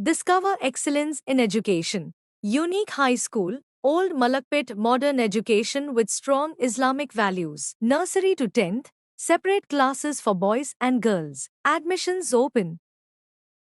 Discover excellence in education. Unique High School, Old Malakpet modern education with strong Islamic values. Nursery to 10th, separate classes for boys and girls. Admissions open.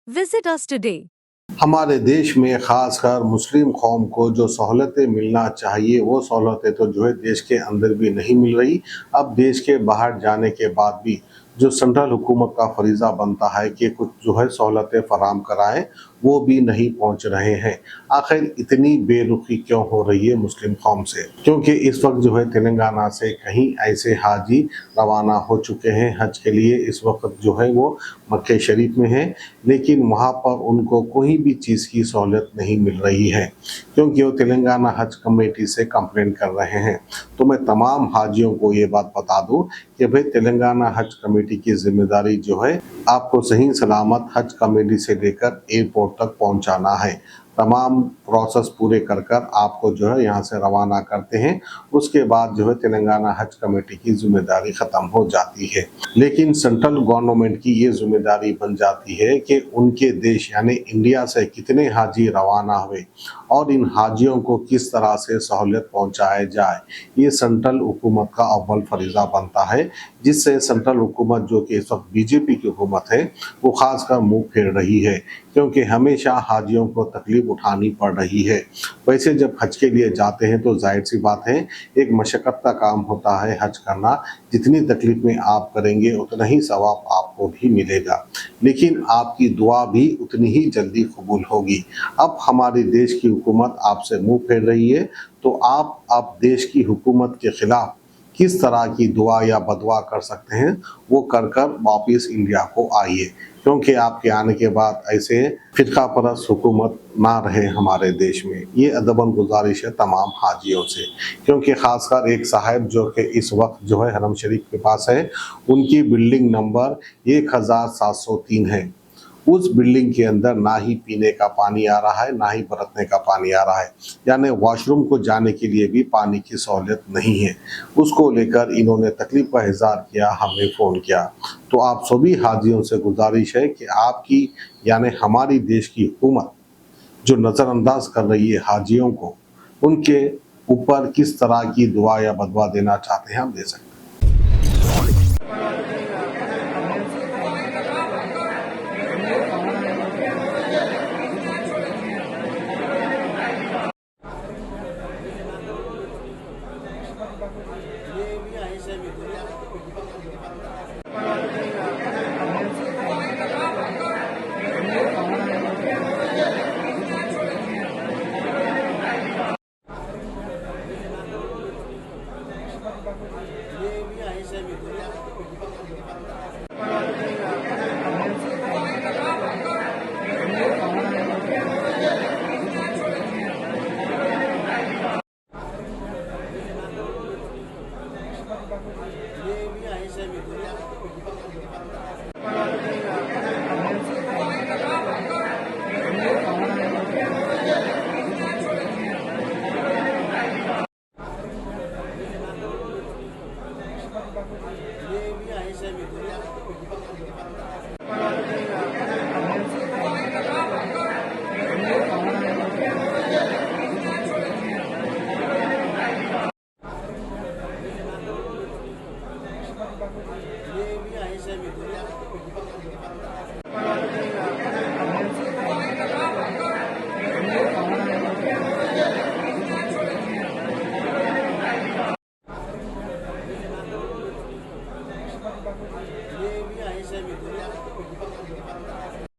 Visit us today. हमारे देश में खासकर मुस्लिम कौम को जो सहूलतें मिलना चाहिए वो सहूलतें तो जो है देश के अंदर भी नहीं मिल रही। अब देश के बाहर जाने के बाद भी जो सेंट्रल हुकूमत का फरीज़ा बनता है कि कुछ जो है सहूलतें फराम कराएं, वो भी नहीं पहुंच रहे हैं। आखिर इतनी बेरुखी क्यों हो रही है मुस्लिम कौम से? क्योंकि इस वक्त जो है तेलंगाना से कहीं ऐसे हाजी रवाना हो चुके हैं हज के लिए। इस वक्त जो है वो मक्के शरीफ में हैं, लेकिन वहाँ पर उनको कोई भी चीज़ की सहूलत नहीं मिल रही है, क्योंकि वो तेलंगाना हज कमेटी से कंप्लेन कर रहे हैं। तो मैं तमाम हाजियों को ये बात बता दूं कि भाई तेलंगाना हज कमेटी की जिम्मेदारी जो है आपको सही सलामत हज कमेटी से लेकर एयरपोर्ट तक पहुंचाना है। तमाम प्रोसेस पूरे कर कर आपको जो है यहाँ से रवाना करते हैं। उसके बाद जो है तेलंगाना हज कमेटी की जिम्मेदारी ख़त्म हो जाती है। लेकिन सेंट्रल गवर्नमेंट की ये जिम्मेदारी बन जाती है कि उनके देश यानी इंडिया से कितने हाजी रवाना हुए और इन हाजियों को किस तरह से सहूलियत पहुँचाया जाए, ये सेंट्रल हुकूमत का अव्वल फरीज़ा बनता है, जिससे सेंट्रल हुकूमत जो कि इस वक्त बीजेपी की हुकूमत है वो खासकर मुंह फेर रही है, क्योंकि हमेशा हाजियों को तकलीफ उठानी पड़ रही है। वैसे जब हज के लिए जाते हैं तो जाहिर सी बात है एक मशक्क़त का काम होता है हज करना। जितनी तकलीफ में आप करेंगे उतना ही सवाब आपको भी मिलेगा, लेकिन आपकी दुआ भी उतनी ही जल्दी कबूल होगी। अब हमारे देश की हुकूमत आपसे मुंह फेर रही है, तो आप देश की हुकूमत के खिलाफ किस तरह की दुआ या बदुआ कर सकते हैं, वो कर कर वापिस इंडिया को आइए, क्योंकि आपके आने के बाद ऐसे फिरका परस्त हुकूमत ना रहे हमारे देश में। ये अदबन गुजारिश है तमाम हाजियों से, क्योंकि ख़ासकर एक साहब जो कि इस वक्त जो है हरम शरीफ के पास है, उनकी बिल्डिंग नंबर 1703 है। उस बिल्डिंग के अंदर ना ही पीने का पानी आ रहा है, ना ही बरतने का पानी आ रहा है, यानी वॉशरूम को जाने के लिए भी पानी की सहूलियत नहीं है। उसको लेकर इन्होंने तकलीफ का इज़हार किया, हमें फ़ोन किया। तो आप सभी हाजियों से गुजारिश है कि आपकी यानी हमारी देश की हुकूमत जो नज़रअंदाज कर रही है हाजियों को, उनके ऊपर किस तरह की दुआ या बदवा देना चाहते हैं हम दे सकते हैं।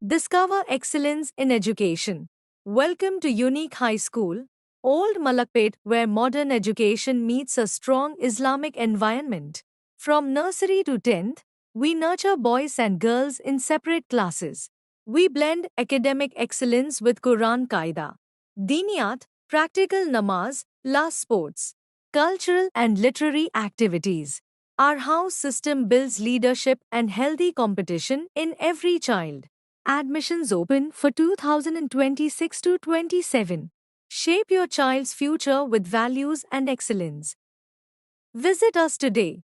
Discover excellence in education. Welcome to Unique High School, Old Malakpet, where modern education meets a strong Islamic environment. From nursery to 10th, we nurture boys and girls in separate classes. We blend academic excellence with Quran Qaida, Diniyat, practical namaz, la sports, cultural and literary activities. Our house system builds leadership and healthy competition in every child. Admissions open for 2026 to 27. Shape your child's future with values and excellence. Visit us today.